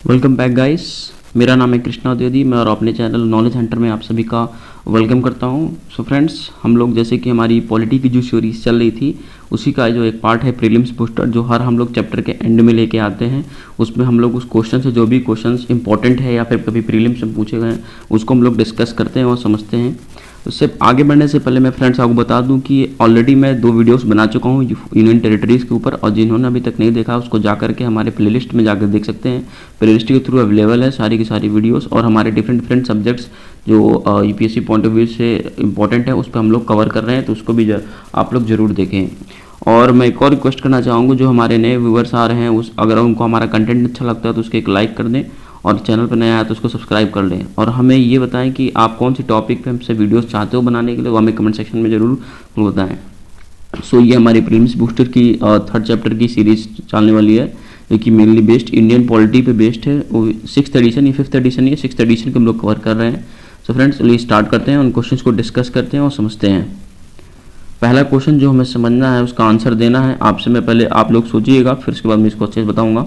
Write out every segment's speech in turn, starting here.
Welcome back guys. मेरा नाम है कृष्णा द्विवेदी। मैं और अपने चैनल नॉलेज सेंटर में आप सभी का वेलकम करता हूं। सो फ्रेंड्स, हम लोग जैसे कि हमारी पॉलिटी की जो सीरीज चल रही थी उसी का जो एक पार्ट है प्रीलिम्स बूस्टर, जो हर हम लोग चैप्टर के एंड में लेके आते हैं। उसमें हम लोग उस क्वेश्चन से जो भी क्वेश्चंस इंपॉर्टेंट है या फिर कभी प्रीलिम्स में पूछे गए हैं उसको हम लोग डिस्कस करते हैं और समझते हैं। उससे आगे बढ़ने से पहले मैं फ्रेंड्स आपको बता दूं कि ऑलरेडी मैं 2 वीडियोस बना चुका हूं यूनियन टेरिटरीज़ के ऊपर, और जिन्होंने अभी तक नहीं देखा उसको जा करके हमारे प्लेलिस्ट में जाकर देख सकते हैं। प्लेलिस्ट के थ्रू अवेलेबल है सारी की सारी वीडियोस, और हमारे डिफरेंट सब्जेक्ट्स जो यूपीएससी पॉइंट ऑफ व्यू से इंपॉर्टेंट है उस पर हम लोग कवर कर रहे हैं, तो उसको भी आप लोग ज़रूर देखें। और मैं एक और रिक्वेस्ट करना चाहूँगा, जो हमारे नए व्यूअर्स आ रहे हैं उस अगर उनको हमारा कंटेंट अच्छा लगता है तो उसके एक लाइक कर दें, और चैनल पर नया है तो उसको सब्सक्राइब कर लें। और हमें ये बताएं कि आप कौन सी टॉपिक पे हमसे वीडियोस चाहते हो बनाने के लिए, वो हमें कमेंट सेक्शन में ज़रूर बताएं। सो ये हमारी प्रीलिम्स बूस्टर की 3rd चैप्टर की सीरीज चलने वाली है, जो कि मेनली बेस्ड इंडियन पॉलिटी पे बेस्ड है। वो 6th एडिशन या 5th एडिशन या 6th एडिशन के हम लोग कवर कर रहे हैं। सो फ्रेंड्स, चलिए स्टार्ट करते हैं, उन क्वेश्चन को डिस्कस करते हैं और समझते हैं। पहला क्वेश्चन जो हमें समझना है उसका आंसर देना है आपसे। मैं पहले आप लोग सोचिएगा, फिर उसके बाद मैं इसको अच्छे से बताऊंगा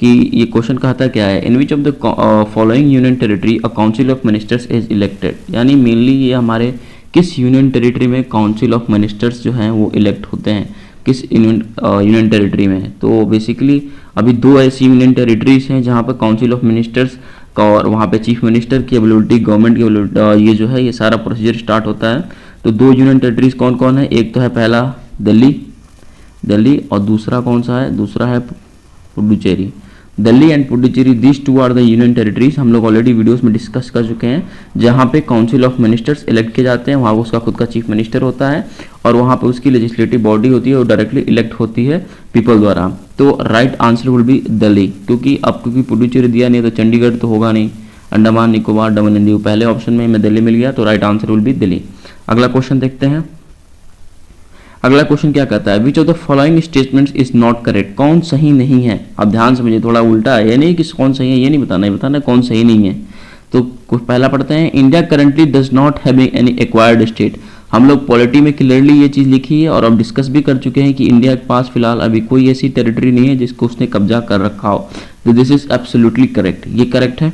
कि ये क्वेश्चन कहता क्या है। In which of the following union territory a council of ministers is elected, यानी मेनली ये हमारे किस यूनियन टेरिटरी में काउंसिल ऑफ मिनिस्टर्स जो हैं वो इलेक्ट होते हैं, किस यूनियन टेरिटरी में। तो बेसिकली अभी 2 ऐसी यूनियन टेरिटरीज हैं जहाँ पर काउंसिल ऑफ मिनिस्टर्स का और वहाँ पे चीफ मिनिस्टर की एबिलिटी, गवर्नमेंट की एबिलिटी, ये जो है ये सारा प्रोसीजर स्टार्ट होता है। तो 2 यूनियन टेरिटरीज कौन कौन है, एक तो है पहला दिल्ली और दूसरा कौन सा है, दूसरा है Puducherry. Delhi and Puducherry, this 2 are the union territories. हम लोग ऑलरेडी वीडियोस में डिस्कस कर चुके हैं, जहाँ पे काउंसिल ऑफ मिनिस्टर्स इलेक्ट किए जाते हैं। वहाँ उसका खुद का चीफ मिनिस्टर होता है और वहाँ पे उसकी लेजिस्लेटिव बॉडी होती है और डायरेक्टली इलेक्ट होती है पीपल द्वारा। तो right answer will B Delhi, क्योंकि पुडुचेरी दिया नहीं तो चंडीगढ़ तो होगा नहीं, अंडमान निकोबार दमन एंड दीव पहले ऑप्शन में दिल्ली मिल गया, तो right answer will B Delhi. अगला क्वेश्चन देखते हैं। अगला क्वेश्चन क्या कहता है, विच of the following statements is not correct, कौन सही नहीं है। अब ध्यान समझिए, थोड़ा उल्टा है, ये नहीं कि कौन सही है ये नहीं बताना, ये बताना कौन सही नहीं है। तो पहला पढ़ते हैं, India currently does not have any acquired state. हम लोग पॉलिटी में क्लियरली ये चीज़ लिखी है और अब डिस्कस भी कर चुके हैं कि इंडिया के पास फिलहाल अभी कोई ऐसी टेरिटरी नहीं है जिसको उसने कब्जा कर रखा हो। तो दिस इज एब्सोल्युटली करेक्ट, ये करेक्ट है।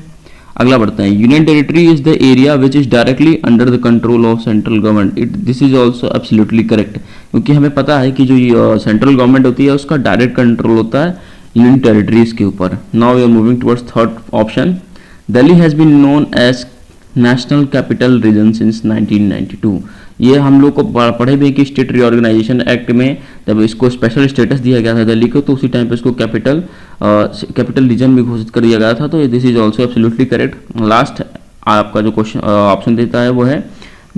अगला बढ़ते हैं, union territory is the area which is directly under the control of central government. This is also absolutely correct, क्योंकि हमें पता है कि जो सेंट्रल गवर्नमेंट होती है उसका डायरेक्ट कंट्रोल होता है यूनियन टेरिटरीज के ऊपर। Now we are moving towards 3rd option, Delhi has been known as national capital region since 1992। ये हम लोग को पढ़े भी कि स्टेट रीऑर्गेनाइजेशन एक्ट में जब इसको स्पेशल स्टेटस दिया गया था दिल्ली को, तो उसी टाइम पे इसको कैपिटल रीजन भी घोषित कर दिया गया था। तो this is also absolutely correct. Last आपका जो क्वेश्चन ऑप्शन देता है वो है,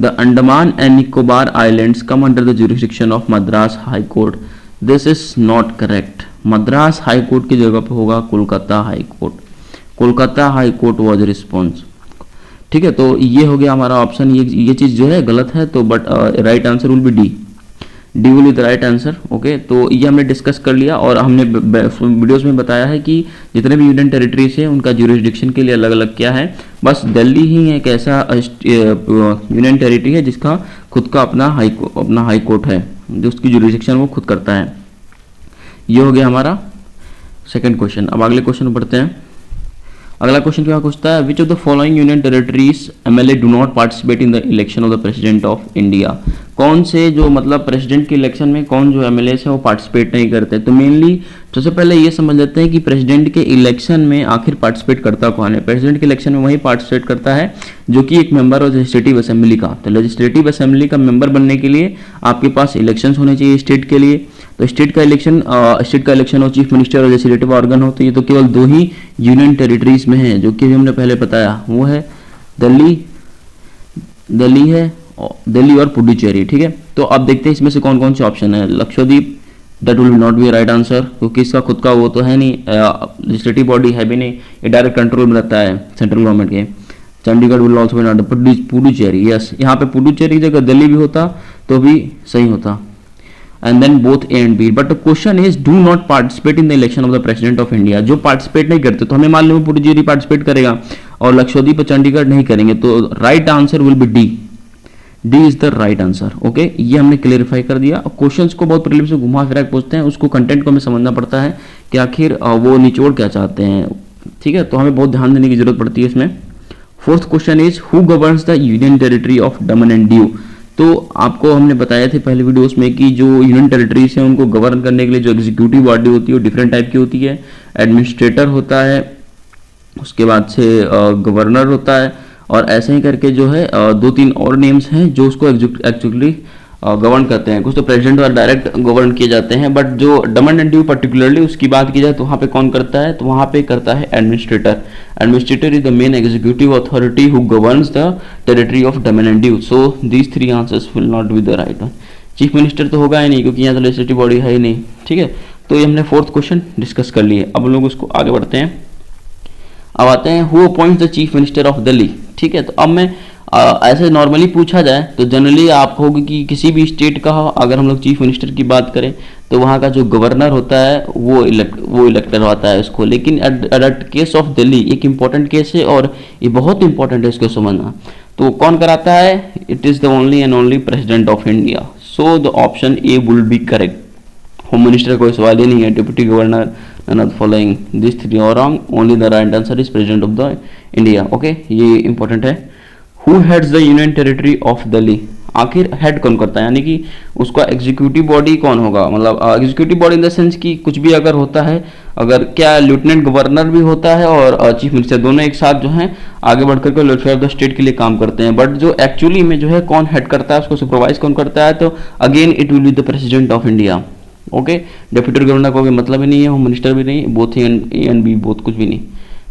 the Andaman and Nicobar islands come under the jurisdiction of Madras high court. This is not correct. Madras high court की जगह पे होगा Kolkata high court. Kolkata high court was response. ठीक है, तो ये हो गया हमारा ऑप्शन। ये चीज़ जो है गलत है, तो but right answer will B D will be the right answer. Okay, तो ये हमने डिस्कस कर लिया और हमने वीडियोस में बताया है कि जितने भी यूनियन टेरिटरीज हैं उनका ज्यूरिसडिक्शन के लिए अलग अलग क्या है। बस दिल्ली ही एक ऐसा यूनियन टेरिटरी है जिसका खुद का अपना हाई कोर्ट है, जो उसकी ज्यूरिसडिक्शन वो खुद करता है। ये हो गया हमारा 2nd क्वेश्चन। अब अगले क्वेश्चन बढ़ते हैं। अगला क्वेश्चन क्या पूछता है, विच of the following union territories MLA do not participate in the election of the president of India. कौन से जो मतलब प्रेसिडेंट के इलेक्शन में कौन जो एमएलए है वो पार्टिसिपेट नहीं करते। तो मेनली सबसे पहले ये समझ लेते हैं कि प्रेसिडेंट के इलेक्शन में आखिर पार्टिसिपेट करता कौन है। प्रेसिडेंट के इलेक्शन में वही पार्टिसिपेट करता है जो कि एक मेंबर ऑफ लेजिस्लेटिव असेंबली का। तो लेजिस्लेटिव असेंबली का मेंबर बनने के लिए आपके पास इलेक्शंस होने चाहिए स्टेट के लिए। तो स्टेट का इलेक्शन हो, चीफ मिनिस्टर और लेजिस्लेटिव ऑर्गन हो, तो ये तो केवल 2 ही यूनियन टेरिटरीज में है, जो कि हमने पहले बताया, वो है दिल्ली और पुडुचेरी। ठीक है, तो अब देखते हैं इसमें से कौन कौन से ऑप्शन है। Lakshadweep, that will not B right answer, क्योंकि इसका खुद का वो तो है नहीं, लेजिस्लेटिव बॉडी है भी नहीं, ये डायरेक्ट कंट्रोल में रहता है सेंट्रल गवर्नमेंट के। Chandigarh will also be not, Puducherry, yes, यहाँ पे पुडुचेरी की जगह दिल्ली भी होता तो भी सही होता। And then both A and B, but the question is do not participate in the election of the president of India. जो पार्टिसिपेट नहीं करते, तो हमें मान लो पुडुचेरी पार्टिसिपेट करेगा और लक्षद्वीप और चंडीगढ़ नहीं करेंगे, तो right answer will B D is the right answer. Okay, ये हमने क्लियरिफाई कर दिया। क्वेश्चंस को बहुत प्रीलिम्स में घुमा फिरा के पूछते हैं, उसको कंटेंट को हमें समझना पड़ता है कि आखिर वो निचोड़ क्या चाहते हैं, ठीक है, तो हमें बहुत ध्यान देने की जरूरत पड़ती है इसमें। Fourth question is who governs the union territory of Daman and Diu. तो आपको हमने बताया थे पहले वीडियोस में कि जो यूनियन टेरिटरीज हैं उनको गवर्न करने के लिए जो एग्जीक्यूटिव बॉडी होती है वो डिफरेंट टाइप की होती है। एडमिनिस्ट्रेटर होता है, उसके बाद से गवर्नर होता है, और ऐसे ही करके जो है दो तीन और नेम्स हैं जो उसको एक्चुअली गवर्न करते हैं। कुछ तो प्रेसिडेंट द्वारा डायरेक्ट गवर्न किए जाते हैं, बट जो दमन एंड दीव पर्टिकुलरली उसकी बात की जाए तो वहाँ पे कौन करता है, तो वहाँ पे करता है administrator. Administrator is the main executive authority who governs the territory of Daman and Diu. So these three answers will not be the right one. Chief minister तो होगा ही नहीं क्योंकि यहाँ तो लेजिस्लेटिव बॉडी है ही नहीं, ठीक है। तो ये हमने फोर्थ क्वेश्चन डिस्कस कर लिए। अब हम लोग उसको आगे बढ़ते हैं। अब आते हैं who appoints the chief minister of Delhi, ठीक है। तो अब मैं ऐसे नॉर्मली पूछा जाए तो जनरली आप होगी कि किसी भी स्टेट का अगर हम लोग चीफ मिनिस्टर की बात करें तो वहाँ का जो गवर्नर होता है वो इलेक्टर होता है उसको। लेकिन एट केस ऑफ दिल्ली एक इंपॉर्टेंट केस है और ये बहुत इंपॉर्टेंट है इसको समझना। तो कौन कराता है, it is the only and only president of India. So the option A will be correct. Home minister कोई सवाल ही नहीं है, deputy governor none of the following, these three are wrong, only the right answer is president of the India। okay, ये important है। Who heads the union territory of Delhi? आखिर head कौन करता है, यानी कि उसका एग्जीक्यूटिव बॉडी कौन होगा, मतलब executive body in the sense कि कुछ भी अगर होता है, अगर क्या लेफ्टिनेंट गवर्नर भी होता है और चीफ मिनिस्टर दोनों एक साथ जो है आगे बढ़कर के वेलफेयर ऑफ द स्टेट के लिए काम करते हैं। बट जो एक्चुअली में जो है कौन हेड करता है, उसको सुपरवाइज कौन करता है, तो again it will be the president of India. Okay, deputy governor को भी मतलब ही नहीं है, होम मिनिस्टर भी नहीं, both A and B, both कुछ भी नहीं,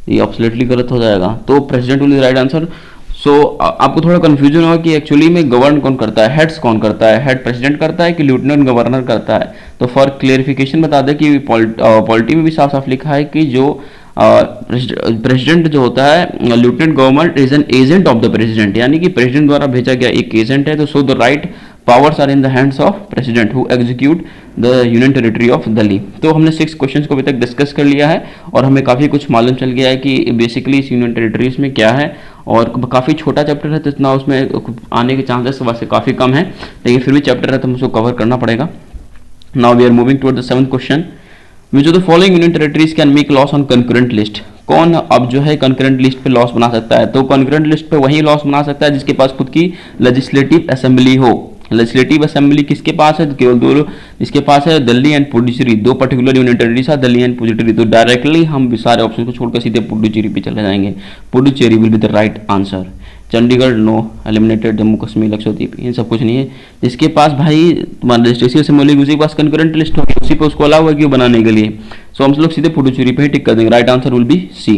ये ऑब्सोल्युटली गलत हो जाएगा। तो president will be right answer. सो आपको थोड़ा कंफ्यूजन होगा कि एक्चुअली में गवर्न कौन करता है, हेड्स कौन करता है, हेड प्रेसिडेंट करता है कि लेफ्टिनेंट गवर्नर करता है। तो फॉर क्लियरिफिकेशन बता दें कि पॉलिटी में भी साफ साफ लिखा है कि जो प्रेसिडेंट जो होता है, lieutenant governor is an agent of the president, यानी कि प्रेसिडेंट द्वारा भेजा गया एक एजेंट है। तो so the right powers are in the hands of president who execute the union territory of Delhi. तो हमने 6 क्वेश्चंस को अभी तक डिस्कस कर लिया है और हमें काफ़ी कुछ मालूम चल गया है कि बेसिकली इस यूनियन टेरिटरीज में क्या है। और काफ़ी छोटा चैप्टर है तो इतना उसमें आने के चांसेस वैसे काफ़ी कम है, लेकिन फिर भी चैप्टर है तो हमको कवर करना पड़ेगा। Now we are moving toward the 7th question. Which of the following union territories can make laws on concurrent list. कौन अब जो है कंकरेंट लिस्ट पे लॉस बना सकता है, तो कंकरेंट लिस्ट पे वही लॉस बना सकता है जिसके पास खुद की लेजिस्लेटिव असेंबली हो। लेजिस्लेटिव असेंबली किसके पास है, केवल दो, इसके पास है दिल्ली एंड पुडुचेरी, दो पर्टिकुलर यूनियन टेरिटरीज है, दिल्ली एंड पुडुचेरी। तो डायरेक्टली हम सारे ऑप्शन को छोड़कर सीधे पुडुचेरी पे चले जाएंगे। Puducherry will be the right answer. Chandigarh no, eliminated. Jammu Kashmir, Lakshadweep, इन सब कुछ नहीं है। जिसके पास भाई तुम्हारा रजिस्ट्रेशन असेंबली उसी के पास कंकरेंट लिस्ट होगी, उसी पे उसको अलाउ है क्यों बनाने के लिए। सो हम लोग सीधे पुडुचेरी पे ही टिक कर देंगे। Right answer will be C.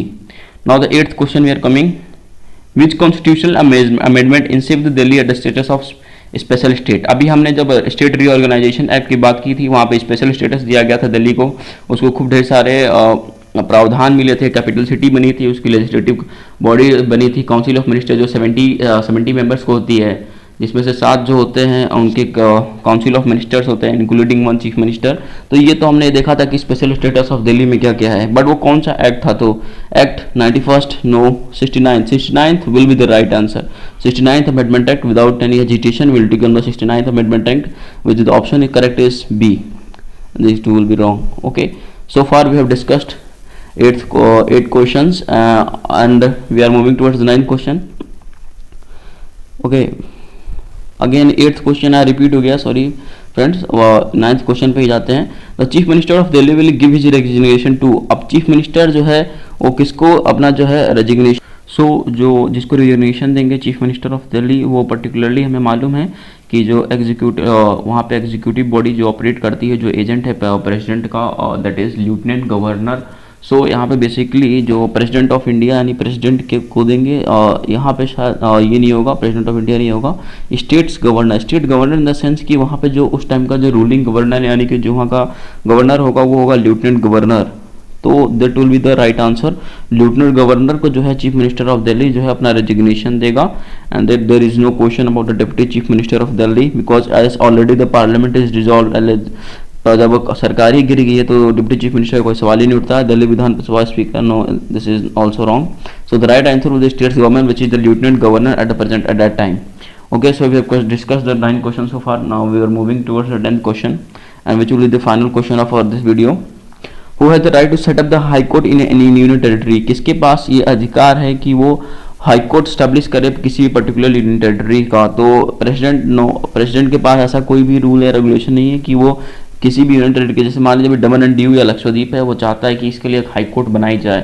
Now the 8th question we are coming. Which constitutional amendment conceived Delhi at the status of special state. अभी हमने जब स्टेट रीऑर्गेनाइजेशन एक्ट की बात की थी वहाँ पे स्पेशल स्टेटस दिया गया था दिल्ली को, उसको खूब ढेर सारे प्रावधान मिले थे, कैपिटल सिटी बनी थी, उसकी लेजिस्लेटिव बॉडी बनी थी, काउंसिल ऑफ मिनिस्टर जो 70 मेंबर्स को होती है, जिसमें से 7 जो होते हैं उनके काउंसिल ऑफ मिनिस्टर्स होते हैं इंक्लूडिंग 1 चीफ मिनिस्टर। तो ये तो हमने देखा था कि स्पेशल स्टेटस ऑफ दिल्ली में क्या क्या है, बट वो कौन सा एक्ट था, तो act 91st no, 69th will be the right answer. 69th amendment act without any hesitation will take on the 69th amendment act which the option is correct is B, this two will be wrong. Okay, so far we have discussed 8 questions and we are moving towards the 9th question. Okay, again 8th question I repeat हो गया, sorry friends। 9th question पे ही जाते हैं। The chief minister of Delhi will give his resignation to। अब chief minister जो है वो किसको अपना जो है रेजिग्नेशन, जो जिसको रेजिग्नेशन देंगे चीफ मिनिस्टर ऑफ दिल्ली, वो पर्टिकुलरली हमें मालूम है कि जो वहाँ पे एग्जीक्यूटिव बॉडी जो ऑपरेट करती है, जो एजेंट है प्रेसिडेंट का, दैट इज लेफ्टिनेंट गवर्नर। सो यहाँ पे बेसिकली जो प्रेसिडेंट ऑफ इंडिया यानी प्रेसिडेंट के को देंगे, यहाँ पे शायद ये नहीं होगा, प्रेसिडेंट ऑफ इंडिया नहीं होगा, state governor in the sense कि वहाँ पे जो उस टाइम का जो रूलिंग गवर्नर यानी कि जो वहाँ का गवर्नर होगा वो होगा लेफ्टिनेंट गवर्नर। तो that will be the right answer. Lieutenant governor को जो है चीफ मिनिस्टर ऑफ दिल्ली जो है अपना रेजिग्नेशन देगा, and that there is no question about the deputy chief minister of Delhi because as already the parliament is dissolved. तो जब सरकार ही गिर गई है तो डिप्टी चीफ मिनिस्टर का कोई सवाल ही नहीं उठता है। Delhi Vidhansabha speaker, no, this is also wrong. So the right answer will the state government which is the lieutenant governor at the present at that time. Okay, so we have discussed the 9 questions so far. Now we are moving towards the 10th question, and which will be the final question of this video. Who has the right to set up the high court in any union territory, किसके पास ये अधिकार है कि वो high court establish करे किसी भी पर्टिकुलर यूनियन टेरिटरी का। तो प्रेसिडेंट के पास ऐसा कोई भी रूल या रेगुलेशन नहीं है कि वो किसी भी यूनियन टेरिटरी के, जैसे मान लीजिए दमन एंड दीव या लक्षद्वीप है, वो चाहता है कि इसके लिए एक हाई कोर्ट बनाई जाए,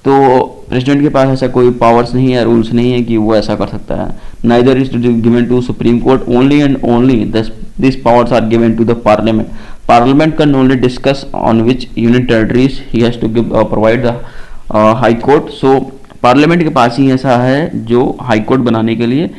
तो प्रेसिडेंट के पास ऐसा कोई पावर्स नहीं है, रूल्स नहीं है कि वो ऐसा कर सकता है। Neither is given to supreme court, only and only this powers are given to the parliament. Parliament can only discuss on which union territories he has to give provide the high court. So parliament के पास ही ऐसा है जो high court बनाने के लिए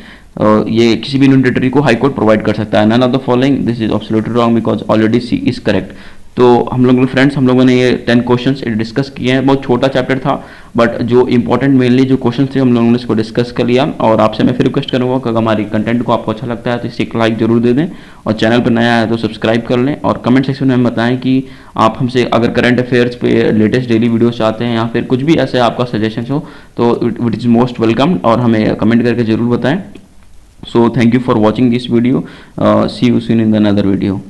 ये किसी भी यूनियन टेरिटरी को हाई कोर्ट प्रोवाइड कर सकता है। None of the following, this is absolutely wrong because already C is correct. तो हम लोगों ने ये 10 क्वेश्चंस डिस्कस किए हैं। बहुत छोटा चैप्टर था, बट जो इंपॉर्टेंट मेनली जो क्वेश्चन थे हम लोगों ने इसको डिस्कस कर लिया। और आपसे मैं फिर रिक्वेस्ट करूँगा कि अगर हमारी कंटेंट को आपको अच्छा लगता है तो इसे एक लाइक जरूर दे दें, और चैनल पर नया है तो सब्सक्राइब कर लें, और कमेंट सेक्शन में बताएं कि आप हमसे अगर करंट अफेयर्स पे लेटेस्ट डेली वीडियोस चाहते हैं या फिर कुछ भी ऐसे आपका सजेशन हो तो इट इज़ मोस्ट वेलकम, और हमें कमेंट करके ज़रूर बताएं। So thank you for watching this video, see you soon in the another video.